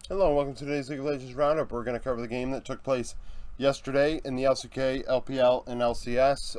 Hello and welcome to today's League of Legends Roundup. We're going to cover the game that took place yesterday in the LCK, LPL, and LCS.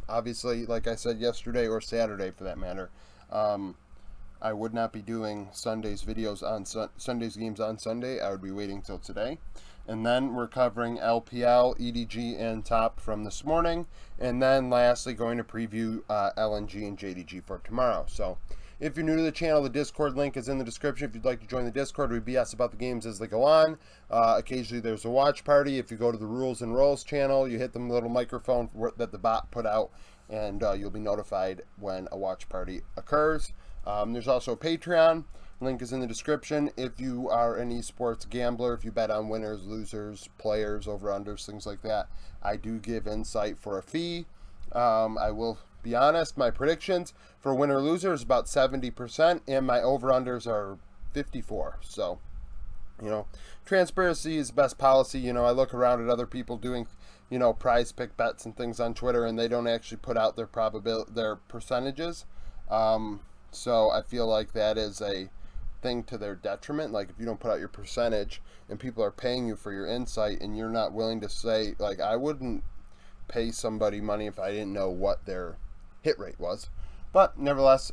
Obviously, like I said yesterday, or Saturday for that matter, I would not be doing Sunday's videos on Sunday's games on Sunday. I would be waiting till today. And then we're covering LPL, EDG, and Top from this morning. And then lastly, going to preview LNG and JDG for tomorrow. So if you're new to the channel, the Discord link is in the description. If you'd like to join the Discord, we BS about the games as they go on. Occasionally there's a watch party. If you go to the Rules and Rolls channel, you hit the little microphone that the bot put out, and you'll be notified when a watch party occurs. There's also a Patreon. Link is in the description. If you are an esports gambler, if you bet on winners, losers, players, over-unders, things like that, I do give insight for a fee. I will be honest, my predictions for winner loser is about 70%, and my over-unders are 54. So, transparency is best policy. I look around at other people doing, prize pick bets and things on Twitter, and they don't actually put out their percentages. So I feel like that is a thing to their detriment. Like, if you don't put out your percentage and people are paying you for your insight and you're not willing to say, like, I wouldn't pay somebody money if I didn't know what their hit rate was. But nevertheless,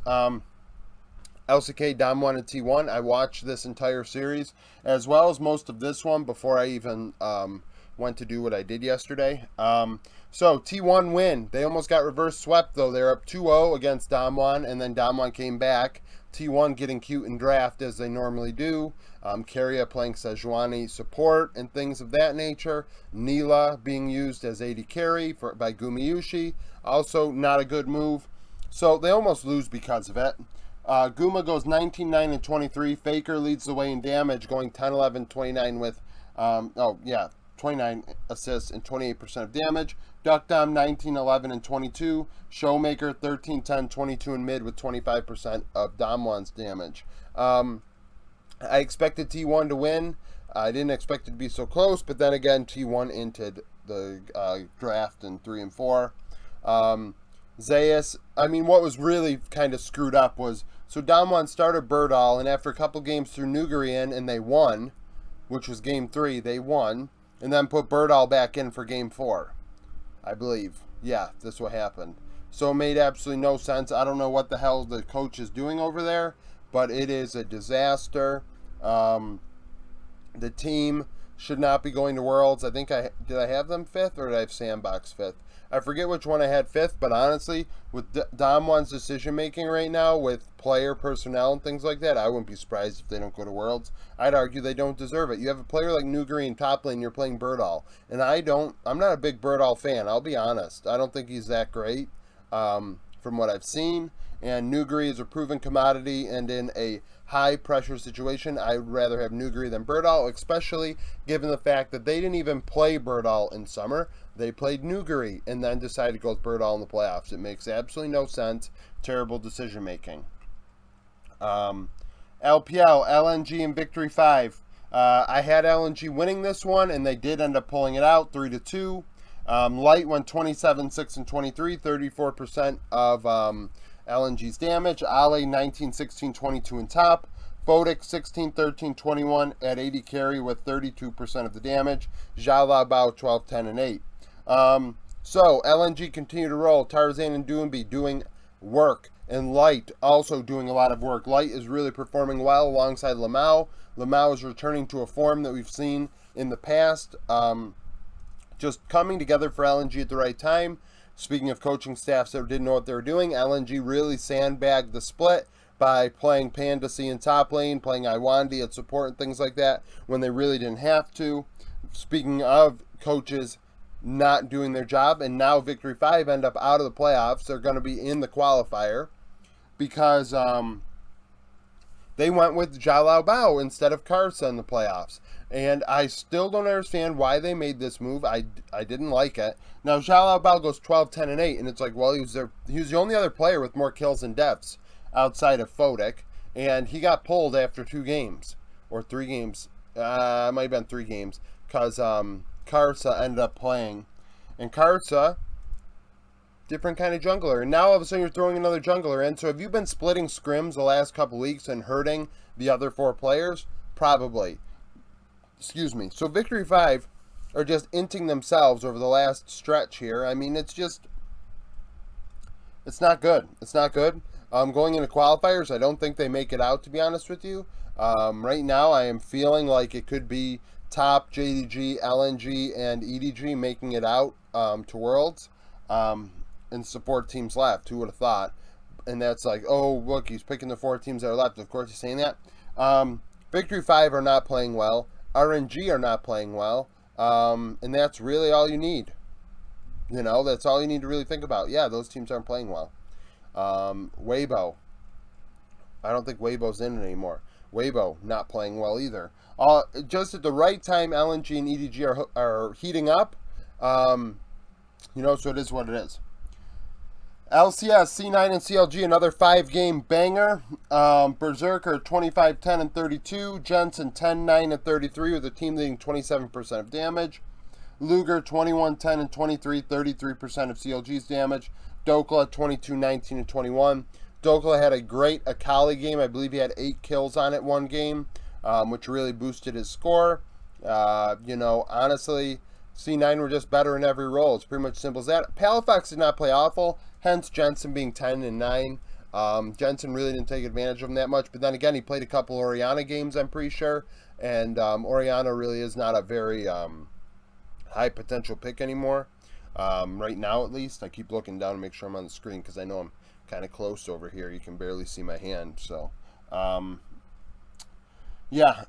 LCK, Dom 1, and T1, I watched this entire series as well as most of this one before I even went to do what I did yesterday. So T1 win. They almost got reverse swept though. They're up 2-0 against Dom 1, and then Dom 1 came back. T1 getting cute in draft as they normally do. Keria playing Sejuani support and things of that nature. Neela being used as AD carry by Gumayushi. Also not a good move. So they almost lose because of it. Guma goes 19, 9, and 23. Faker leads the way in damage, going 10, 11, 29 with, 29 assists and 28% of damage. Duckdom 19, 11, and 22. Showmaker 13, 10, 22 in mid with 25% of Dom 1's damage. I expected T1 to win. I didn't expect it to be so close, but then again, T1 entered the draft in 3 and 4. Zayas, what was really kind of screwed up was, so Dom 1 started Birdall, and after a couple games threw Nuguri in, and they won, which was game 3, they won, and then put Birdall back in for game 4, I believe. Yeah, that's what happened. So it made absolutely no sense. I don't know what the hell the coach is doing over there, but it is a disaster. The team should not be going to Worlds. I think did I have them 5th, or did I have Sandbox 5th? I forget which one I had 5th, but honestly, with Dom 1's decision making right now, with player personnel and things like that, I wouldn't be surprised if they don't go to Worlds. I'd argue they don't deserve it. You have a player like Nuguri in top lane, you're playing Birdall, and I'm not a big Birdall fan, I'll be honest. I don't think he's that great from what I've seen, and Nuguri is a proven commodity, and in a high pressure situation, I would rather have Nuguri than Birdall, especially given the fact that they didn't even play Birdall in summer. They played Nuguri and then decided to go with Birdall in the playoffs. It makes absolutely no sense. Terrible decision making. LPL, LNG, and Victory 5. I had LNG winning this one, and they did end up pulling it out 3-2. Light went 27, 6, and 23, 34% of LNG's damage. Ale 19, 16, 22 in top. Fodic 16, 13, 21 at 80 carry with 32% of the damage. Zhao Bao 12, 10, and 8. So LNG continue to roll. Tarzan and Doomby doing work, and Light also doing a lot of work. Light is really performing well alongside Lamau. Lamau is returning to a form that we've seen in the past. Just coming together for LNG at the right time. Speaking of coaching staffs that didn't know what they were doing, LNG really sandbagged the split by playing Panda C in top lane, playing Iwandi at support and things like that when they really didn't have to. Speaking of coaches not doing their job, and now Victory 5 end up out of the playoffs. They're going to be in the qualifier because they went with Zhao Bao instead of Karsa in the playoffs. And I still don't understand why they made this move. I didn't like it. Now, Zhao Bao goes 12, 10, and 8, and it's like, well, he was the only other player with more kills and deaths outside of Fodic, and he got pulled after 2 games, or 3 games. It might have been 3 games, because Karsa ended up playing. And Karsa, different kind of jungler. And now all of a sudden you're throwing another jungler in. So have you been splitting scrims the last couple weeks and hurting the other 4 players? Probably. Excuse me. So Victory 5 are just inting themselves over the last stretch here. I mean, it's not good. It's not good. Going into qualifiers, I don't think they make it out, to be honest with you. Right now, I am feeling like it could be Top, JDG, LNG, and EDG making it out to Worlds. And support teams left. Who would have thought? And that's like, oh, look, he's picking the 4 teams that are left. Of course, he's saying that. Victory 5 are not playing well. RNG are not playing well. And that's really all you need. You know, that's all you need to really think about. Yeah, those teams aren't playing well. Weibo. I don't think Weibo's in it anymore. Weibo not playing well either. Just at the right time, LNG and EDG are heating up. You know, so it is what it is. LCS, C9, and CLG, another 5-game banger. Berserker, 25, 10, and 32. Jensen, 10, 9, and 33, with a team leading 27% of damage. Luger, 21, 10, and 23, 33% of CLG's damage. Dokla, 22, 19, and 21. Dokla had a great Akali game. I believe he had 8 kills on it one game, which really boosted his score. You know, honestly, C9 were just better in every role. It's pretty much simple as that. Palafox did not play awful, hence Jensen being 10 and 9. Jensen really didn't take advantage of him that much, but then again, he played a couple Orianna games, I'm pretty sure, and Orianna really is not a very high potential pick anymore. Right now, at least. I keep looking down to make sure I'm on the screen because I know I'm kind of close over here. You can barely see my hand, so yeah.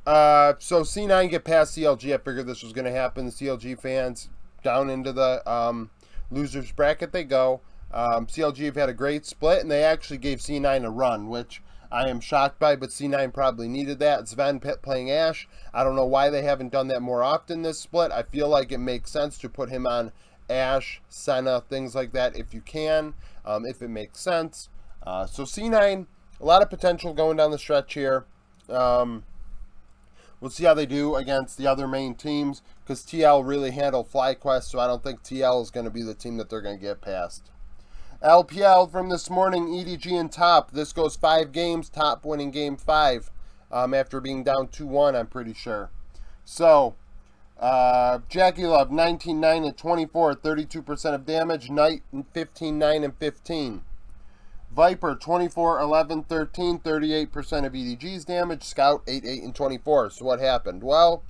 So C9 get past CLG. I figured this was going to happen. The CLG fans down into the losers bracket they go. CLG have had a great split, and they actually gave C9 a run, which I am shocked by, but C9 probably needed that. Sven playing Ashe. I don't know why they haven't done that more often this split. I feel like it makes sense to put him on Ashe, Senna, things like that if you can, if it makes sense. So C9, a lot of potential going down the stretch here. We'll see how they do against the other main teams, because TL really handled FlyQuest, so I don't think TL is going to be the team that they're going to get past. LPL from this morning, EDG and Top. This goes 5 games, Top winning game 5 after being down 2-1, I'm pretty sure. So, Jackie Love, 19, 9, and 24, 32% of damage. Knight, 15, 9, and 15. Viper, 24, 11, 13, 38% of EDG's damage. Scout, 8, 8, and 24. So what happened? Well,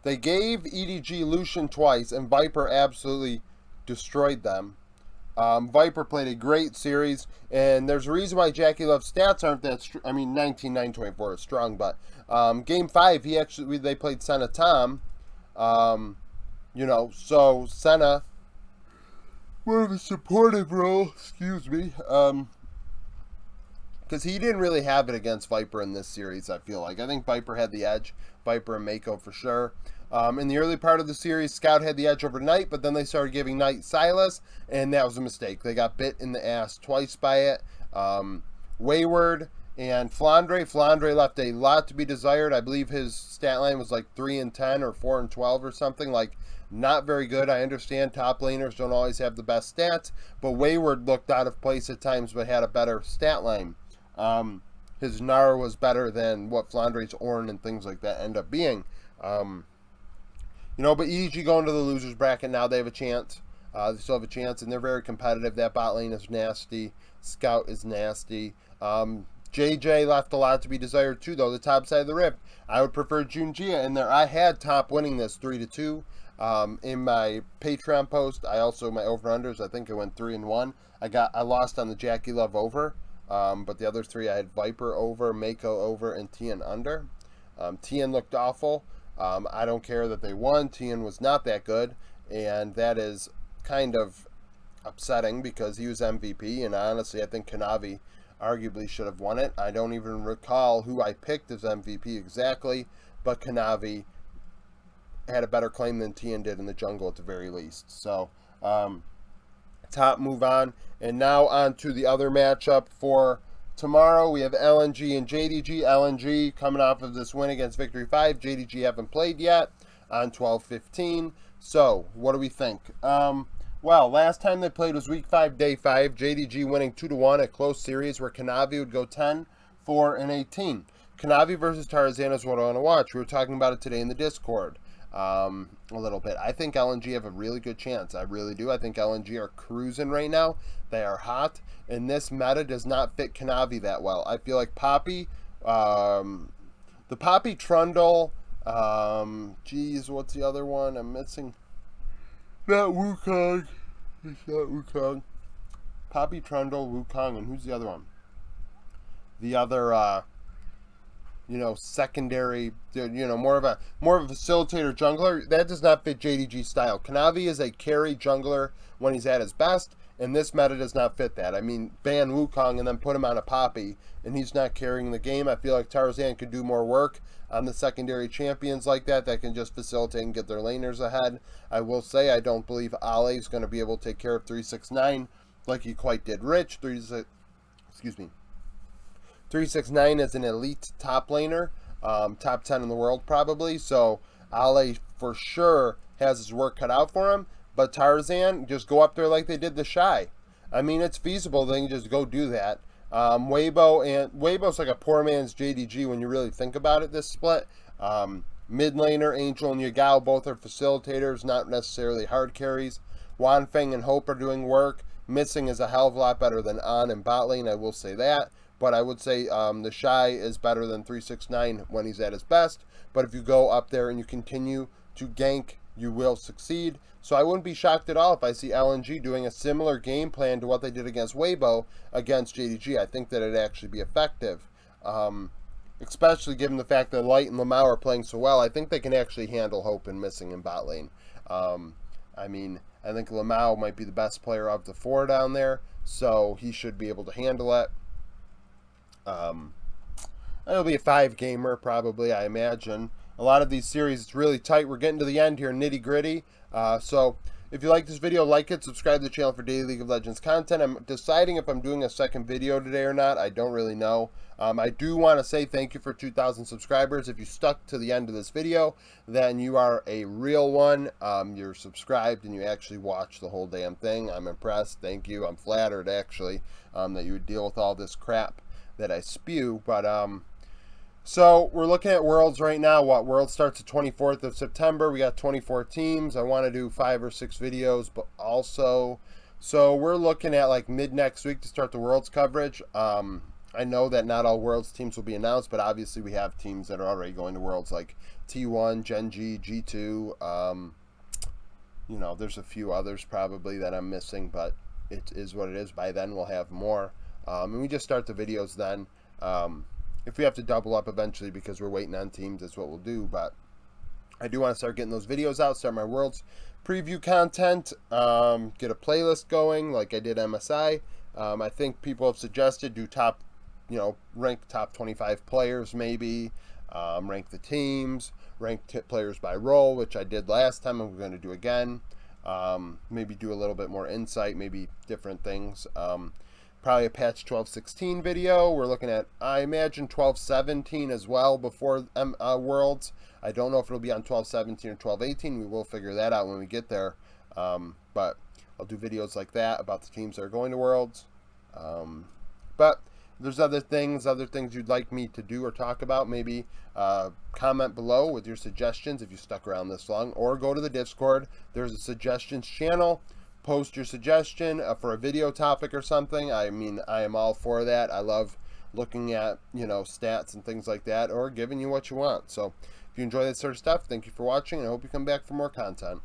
they gave EDG Lucian twice, and Viper absolutely destroyed them. Viper played a great series, and there's a reason why Jackie Love's stats aren't that 19, 9, 24 is strong, but game 5, they played Senna Tom. You know, so Senna, more of a supportive role, excuse me, because he didn't really have it against Viper in this series, I feel like. I think Viper had the edge, Viper and Mako for sure. In the early part of the series, Scout had the edge over Knight, but then they started giving Knight Silas, and that was a mistake. They got bit in the ass twice by it. Wayward and Flandre. Flandre left a lot to be desired. I believe his stat line was like 3 and 10 or 4 and 12 or something. Like, not very good. I understand top laners don't always have the best stats, but Wayward looked out of place at times but had a better stat line. His Gnar was better than what Flandre's Ornn and things like that end up being. You know, but EG going to the losers bracket now, they have a chance. They still have a chance, and they're very competitive. That bot lane is nasty. Scout is nasty. JJ left a lot to be desired too, though. The top side of the rift, I would prefer Junjia in there. I had Top winning this 3-2 in my Patreon post. I also, my over-unders, I think I went 3-1. I lost on the Jackie Love over, but the other 3 I had Viper over, Mako over, and Tien under. Tien looked awful. I don't care that they won. Tien was not that good, and that is kind of upsetting because he was MVP, and honestly, I think Kanavi arguably should have won it. I don't even recall who I picked as MVP exactly, but Kanavi had a better claim than Tien did in the jungle at the very least. So, Top move on, and now on to the other matchup for tomorrow. We have LNG and JDG. LNG coming off of this win against Victory 5. JDG haven't played yet on 12-15. So, what do we think? Well, last time they played was week 5, day 5. JDG winning 2-1, a close series where Kanavi would go 10, 4, and 18. Kanavi versus Tarzan is what I want to watch. We were talking about it today in the Discord a little bit. I think LNG have a really good chance. I really do. I think LNG are cruising right now. They are hot, and this meta does not fit Kanavi that well. I feel like Poppy, the Poppy Trundle, geez, what's the other one? I'm missing. Not Wukong. It's not Wukong. Poppy Trundle, Wukong, and who's the other one? The other, secondary, more of a facilitator jungler. That does not fit JDG style. Kanavi is a carry jungler when he's at his best, and this meta does not fit that. I mean, ban Wukong and then put him on a Poppy, and he's not carrying the game. I feel like Tarzan could do more work on the secondary champions like that can just facilitate and get their laners ahead. I will say I don't believe Ale is going to be able to take care of 369 like he quite did Rich. 369 is an elite top laner, top 10 in the world probably, so Ale for sure has his work cut out for him, but Tarzan, just go up there like they did the Shy. I mean, it's feasible, they can just go do that. Weibo's like a poor man's JDG when you really think about it, this split. Mid laner, Angel and Yagao both are facilitators, not necessarily hard carries. Wanfeng and Hope are doing work. Missing is a hell of a lot better than On and bot lane, I will say that. But I would say the Shy is better than 369 when he's at his best. But if you go up there and you continue to gank, you will succeed. So I wouldn't be shocked at all if I see LNG doing a similar game plan to what they did against Weibo against JDG. I think that it'd actually be effective. Especially given the fact that Light and Lamau are playing so well. I think they can actually handle Hope and Missing in bot lane. I think Lamau might be the best player of the four down there. So he should be able to handle it. It'll be a 5-gamer probably, I imagine. A lot of these series, it's really tight. We're getting to the end here, nitty gritty. So if you like this video, like it, subscribe to the channel for daily League of Legends content. I'm deciding if I'm doing a second video today or not. I don't really know. I do want to say thank you for 2,000 subscribers. If you stuck to the end of this video, then you are a real one. You're subscribed and you actually watch the whole damn thing. I'm impressed. Thank you. I'm flattered, actually, that you would deal with all this crap that I spew. But so we're looking at Worlds right now. World starts the 24th of September. We got 24 teams. I want to do 5 or 6 videos, but also, so we're looking at like mid next week to start the Worlds coverage. I know that not all Worlds teams will be announced, but obviously we have teams that are already going to Worlds like T1, Gen G, G2. There's a few others probably that I'm missing, but it is what it is. By then we'll have more. And we just start the videos then. If we have to double up eventually because we're waiting on teams, that's what we'll do. But I do want to start getting those videos out, start my Worlds preview content, get a playlist going like I did MSI. I think people have suggested do top, rank top 25 players maybe, rank the teams, rank players by role, which I did last time. I'm going to do again. Maybe do a little bit more insight, maybe different things. Probably a patch 12.16 video. We're looking at, I imagine, 12.17 as well before Worlds. I don't know if it'll be on 12.17 or 12.18. We will figure that out when we get there. But I'll do videos like that about the teams that are going to Worlds. But there's other things you'd like me to do or talk about. Maybe comment below with your suggestions if you stuck around this long. Or go to the Discord. There's a suggestions channel. Post your suggestion for a video topic or something. I mean, I am all for that. I love looking at, stats and things like that, or giving you what you want. So if you enjoy that sort of stuff, thank you for watching, and I hope you come back for more content.